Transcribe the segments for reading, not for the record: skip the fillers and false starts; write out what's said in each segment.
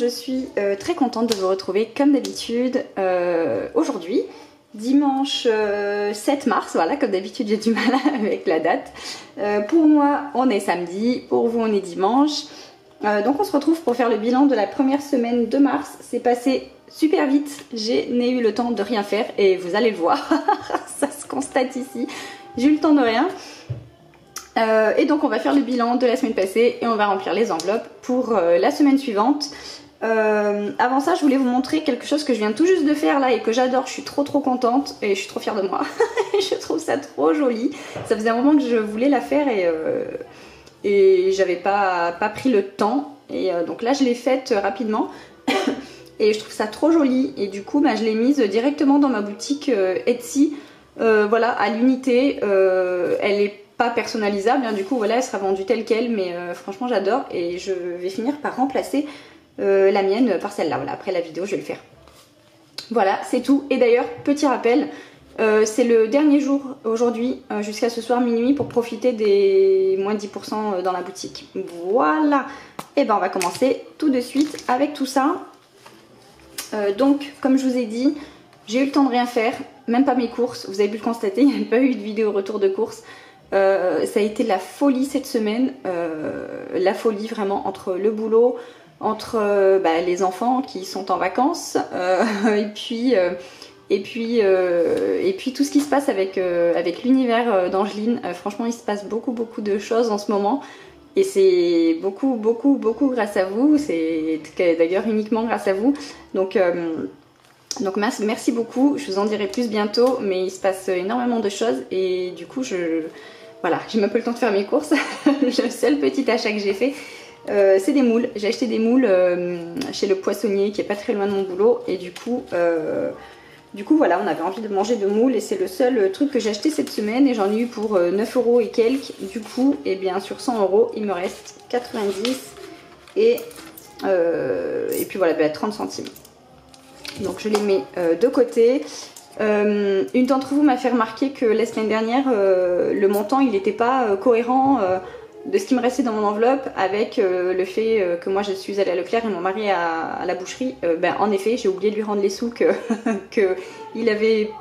je suis très contente de vous retrouver comme d'habitude aujourd'hui, dimanche 7 mars, voilà, comme d'habitude j'ai du mal avec la date. Pour moi on est samedi, pour vous on est dimanche. Donc on se retrouve pour faire le bilan de la première semaine de mars. C'est passé super vite, je n'ai eu le temps de rien faire et vous allez le voir, ça se constate ici, j'ai eu le temps de rien. Et donc on va faire le bilan de la semaine passée et on va remplir les enveloppes pour la semaine suivante. Avant ça je voulais vous montrer quelque chose que je viens tout juste de faire là et que j'adore, je suis trop contente et je suis trop fière de moi. Je trouve ça trop joli, ça faisait un moment que je voulais la faire et j'avais pas pris le temps et donc là je l'ai faite rapidement. Et je trouve ça trop joli et du coup bah, je l'ai mise directement dans ma boutique Etsy, voilà, à l'unité. Elle est pas personnalisable, hein, du coup voilà, elle sera vendue telle quelle, mais franchement j'adore et je vais finir par remplacer la mienne par celle-là. Voilà, après la vidéo je vais le faire. Voilà, c'est tout. Et d'ailleurs, petit rappel, c'est le dernier jour aujourd'hui jusqu'à ce soir minuit pour profiter des moins 10% dans la boutique. Voilà, et ben on va commencer tout de suite avec tout ça. Donc comme je vous ai dit, j'ai eu le temps de rien faire, même pas mes courses, vous avez pu le constater, il n'y a pas eu de vidéo retour de courses. Ça a été la folie cette semaine, la folie vraiment, entre le boulot, entre les enfants qui sont en vacances, et puis tout ce qui se passe avec l'univers d'Angeline. Franchement il se passe beaucoup de choses en ce moment. Et c'est beaucoup grâce à vous, c'est d'ailleurs uniquement grâce à vous. Donc merci beaucoup, je vous en dirai plus bientôt, mais il se passe énormément de choses et du coup voilà, j'ai même pas le temps de faire mes courses. Le seul petit achat que j'ai fait, c'est des moules. J'ai acheté des moules chez le poissonnier qui est pas très loin de mon boulot et du coup voilà, on avait envie de manger de moules et c'est le seul truc que j'ai acheté cette semaine et j'en ai eu pour 9 € et quelques. Du coup, et bien sur 100 €, il me reste 90 et puis voilà, 30 centimes. Donc je les mets de côté. Une d'entre vous m'a fait remarquer que la semaine dernière, le montant il n'était pas cohérent de ce qui me restait dans mon enveloppe avec le fait que moi je suis allée à Leclerc et mon mari à la boucherie. En effet, j'ai oublié de lui rendre les sous que il avait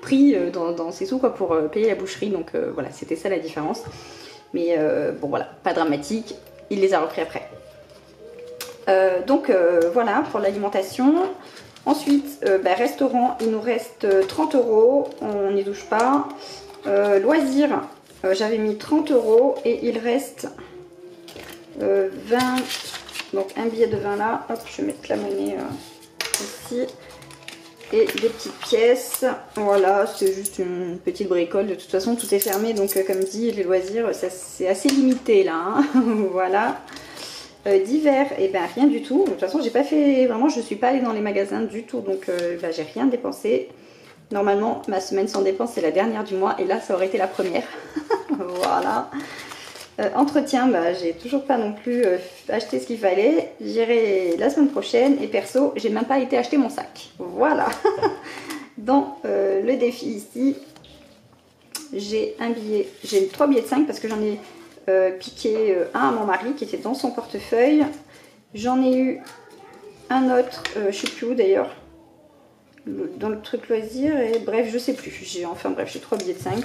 pris dans ses sous quoi, pour payer la boucherie. Donc voilà, c'était ça la différence. Mais bon voilà, pas dramatique, il les a repris après. Voilà pour l'alimentation. Ensuite, restaurant, il nous reste 30 €, on n'y touche pas. Loisirs, j'avais mis 30 € et il reste 20, donc un billet de 20 là, hop, je vais mettre la monnaie ici, et des petites pièces, voilà, c'est juste une petite bricole, de toute façon tout est fermé, donc comme dit, les loisirs, c'est assez limité là, hein. Voilà. D'hiver, et rien du tout, de toute façon j'ai pas fait, vraiment je suis pas allée dans les magasins du tout, donc j'ai rien dépensé. Normalement ma semaine sans dépense c'est la dernière du mois et là ça aurait été la première. Voilà. Entretien, j'ai toujours pas non plus acheté ce qu'il fallait, j'irai la semaine prochaine et perso j'ai même pas été acheter mon sac. Voilà. Dans le défi ici j'ai un billet, j'ai 3 billets de 5 parce que j'en ai piqué un à mon mari qui était dans son portefeuille. J'en ai eu un autre, je sais plus où d'ailleurs, dans le truc loisir, et bref je sais plus, j'ai 3 billets de 5,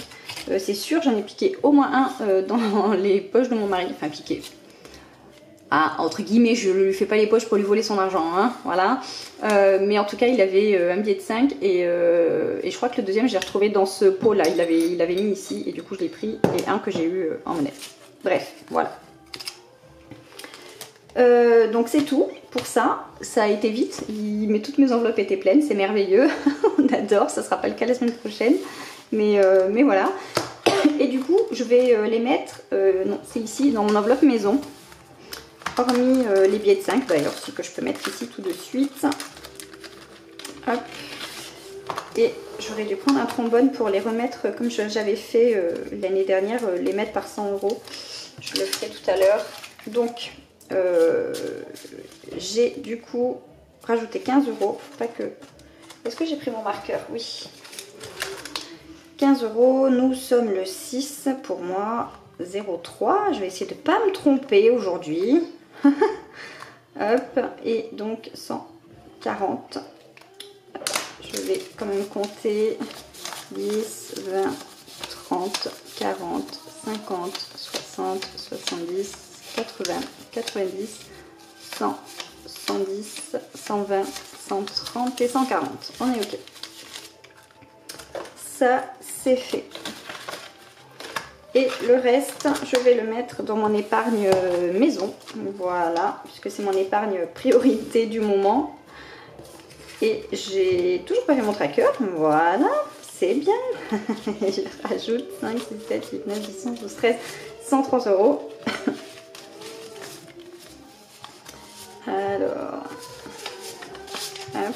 c'est sûr j'en ai piqué au moins un dans les poches de mon mari, enfin piqué, entre guillemets, je lui fais pas les poches pour lui voler son argent, hein, voilà, mais en tout cas il avait un billet de 5 et je crois que le deuxième j'ai retrouvé dans ce pot là, il avait mis ici et du coup je l'ai pris, et un que j'ai eu en monnaie. Bref, voilà. Donc c'est tout pour ça. Ça a été vite, mais toutes mes enveloppes étaient pleines, c'est merveilleux. On adore, ça sera pas le cas la semaine prochaine. Mais voilà. Et du coup, je vais les mettre, non, c'est ici, dans mon enveloppe maison. Hormis les billets de 5, d'ailleurs, ce que je peux mettre ici tout de suite. Hop. Et j'aurais dû prendre un trombone pour les remettre comme j'avais fait l'année dernière, les mettre par 100 €. Je le ferai tout à l'heure. Donc, j'ai du coup rajouté 15 €. Pas que. Est-ce que j'ai pris mon marqueur? Oui. 15 €. Nous sommes le 6 pour moi. 0,3. Je vais essayer de ne pas me tromper aujourd'hui. Hop, et donc 140. Je vais quand même compter 10, 20, 30, 40, 50, 60, 70, 80, 90, 100, 110, 120, 130 et 140. On est ok. Ça, c'est fait. Et le reste, je vais le mettre dans mon épargne maison. Voilà, puisque c'est mon épargne priorité du moment. Et j'ai toujours pas fait mon tracker. Voilà, c'est bien. Je rajoute 5, 6, 7, 8, 9, 10, 11, 12, 13, 130 euros. Alors, hop,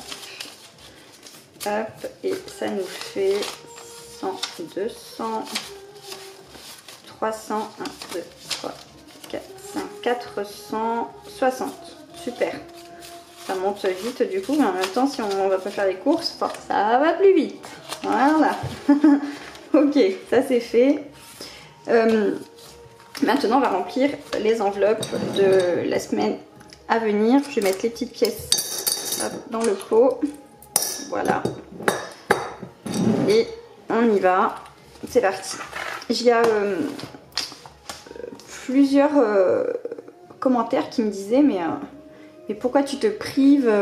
hop, et ça nous fait 100, 200, 300, 1, 2, 3, 4, 5, 460. Super. Ça monte vite du coup, mais en même temps, si on va pas faire les courses, ça va plus vite. Voilà. Ok, ça c'est fait. Maintenant, on va remplir les enveloppes de la semaine à venir. Je vais mettre les petites pièces dans le pot. Voilà. Et on y va. C'est parti. Il y a plusieurs commentaires qui me disaient mais pourquoi tu te prives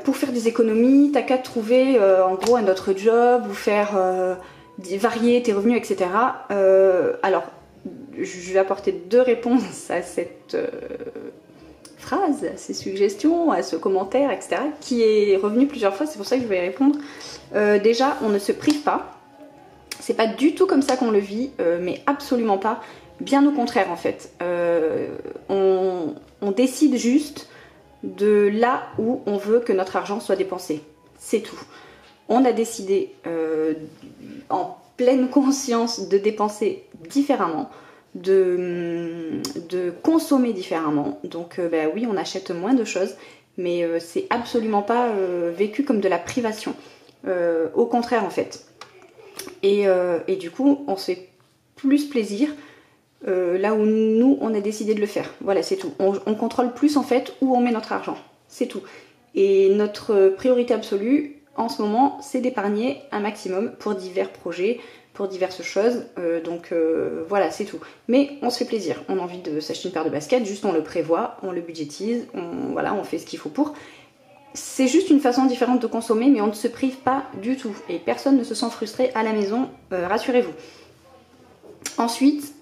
pour faire des économies? T'as qu'à trouver en gros un autre job ou faire varier tes revenus, etc. Alors, je vais apporter deux réponses à cette phrase, à ces suggestions, à ce commentaire, etc. qui est revenu plusieurs fois, c'est pour ça que je vais y répondre. Déjà, on ne se prive pas. C'est pas du tout comme ça qu'on le vit, mais absolument pas. Bien au contraire en fait. On décide juste de là où on veut que notre argent soit dépensé. C'est tout. On a décidé en pleine conscience de dépenser différemment, de consommer différemment. Donc bah oui, on achète moins de choses, mais c'est absolument pas vécu comme de la privation. Au contraire en fait. Et du coup, on se fait plus plaisir là où nous, on a décidé de le faire. Voilà, c'est tout. On contrôle plus en fait où on met notre argent. C'est tout. Et notre priorité absolue en ce moment, c'est d'épargner un maximum pour divers projets, pour diverses choses. Donc voilà, c'est tout. Mais on se fait plaisir. On a envie de s'acheter une paire de baskets, juste on le prévoit, on le budgétise, voilà, on fait ce qu'il faut pour. C'est juste une façon différente de consommer, mais on ne se prive pas du tout. Et personne ne se sent frustré à la maison, rassurez-vous. Ensuite,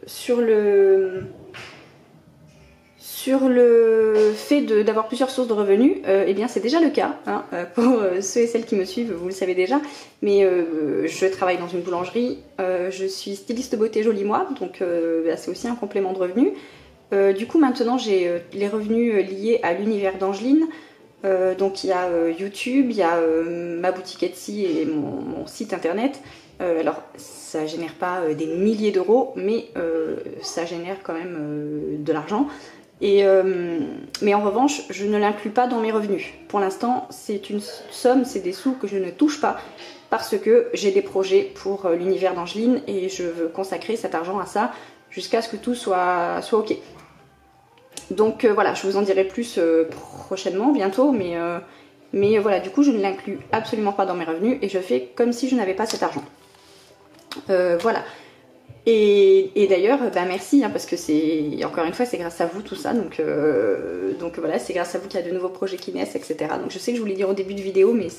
sur le fait d'avoir plusieurs sources de revenus, eh bien c'est déjà le cas. Hein, pour ceux et celles qui me suivent, vous le savez déjà. Mais je travaille dans une boulangerie, je suis styliste beauté jolie moi, donc c'est aussi un complément de revenus. Du coup maintenant j'ai les revenus liés à l'univers d'Angeline. Donc il y a YouTube, il y a ma boutique Etsy et mon site internet. Alors ça génère pas des milliers d'euros, mais ça génère quand même de l'argent. Mais en revanche, je ne l'inclus pas dans mes revenus. Pour l'instant, c'est une somme, c'est des sous que je ne touche pas parce que j'ai des projets pour l'univers d'Angeline et je veux consacrer cet argent à ça jusqu'à ce que tout soit ok. Donc voilà, je vous en dirai plus prochainement, bientôt, mais voilà, du coup je ne l'inclus absolument pas dans mes revenus et je fais comme si je n'avais pas cet argent. Voilà. Et d'ailleurs, bah merci, hein, parce que c'est, encore une fois, c'est grâce à vous tout ça, donc voilà, c'est grâce à vous qu'il y a de nouveaux projets qui naissent, etc. Donc je sais que je vous l'ai dit au début de vidéo, mais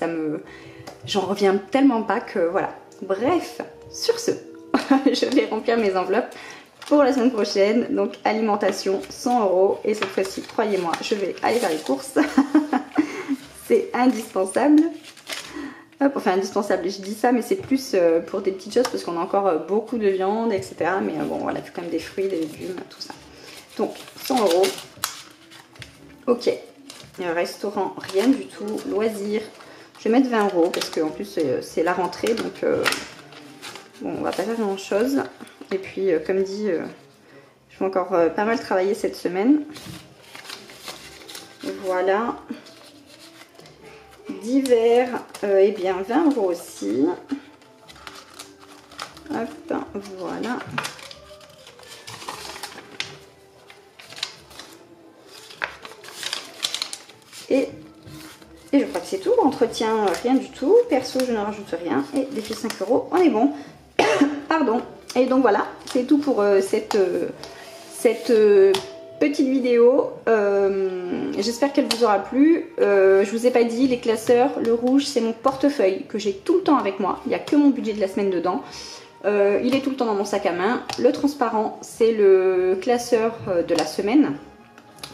j'en reviens tellement pas que voilà. Bref, sur ce, je vais remplir mes enveloppes pour la semaine prochaine, donc alimentation 100 €, et cette fois-ci, croyez-moi, je vais aller faire les courses. C'est indispensable. Hop, enfin indispensable, je dis ça, mais c'est plus pour des petites choses parce qu'on a encore beaucoup de viande, etc. Mais bon, voilà, puis quand même des fruits, des légumes, tout ça. Donc 100 €. Ok. Restaurant, rien du tout. Loisirs, je vais mettre 20 € parce qu'en plus c'est la rentrée, donc bon, on va pas faire grand chose. Et puis, comme dit, je vais encore pas mal travailler cette semaine. Voilà. Divers, eh bien 20 € aussi. Hop, voilà. Et je crois que c'est tout. Entretien, rien du tout. Perso, je ne rajoute rien. Et défi 5 €, on est bon. Pardon. Et donc voilà, c'est tout pour cette petite vidéo. J'espère qu'elle vous aura plu. Je vous ai pas dit, les classeurs, le rouge c'est mon portefeuille que j'ai tout le temps avec moi. Il n'y a que mon budget de la semaine dedans. Il est tout le temps dans mon sac à main. Le transparent c'est le classeur de la semaine.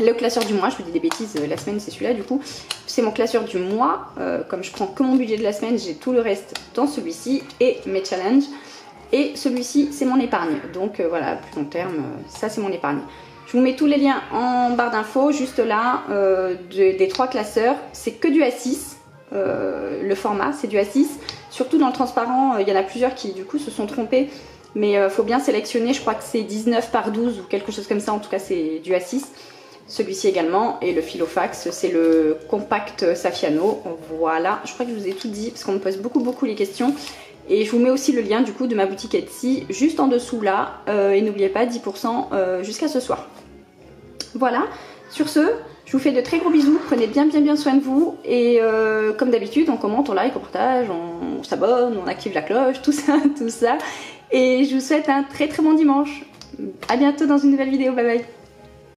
Le classeur du mois, je vous dis des bêtises, la semaine c'est celui-là du coup. C'est mon classeur du mois. Comme je prends que mon budget de la semaine, j'ai tout le reste dans celui-ci et mes challenges. Et celui-ci c'est mon épargne. Donc voilà, plus long terme, ça c'est mon épargne. Je vous mets tous les liens en barre d'infos, juste là, des 3 classeurs. C'est que du A6, le format, c'est du A6. Surtout dans le transparent, il y en a plusieurs qui du coup se sont trompés. Mais il faut bien sélectionner, je crois que c'est 19 par 12 ou quelque chose comme ça. En tout cas, c'est du A6. Celui-ci également. Et le Filofax, c'est le compact Saffiano. Voilà, je crois que je vous ai tout dit parce qu'on me pose beaucoup les questions. Et je vous mets aussi le lien du coup de ma boutique Etsy juste en dessous là. Et n'oubliez pas 10% jusqu'à ce soir. Voilà, sur ce, je vous fais de très gros bisous, prenez bien soin de vous et comme d'habitude on commente, on like, on partage, on s'abonne, on active la cloche, tout ça. Et je vous souhaite un très bon dimanche. À bientôt dans une nouvelle vidéo, bye bye.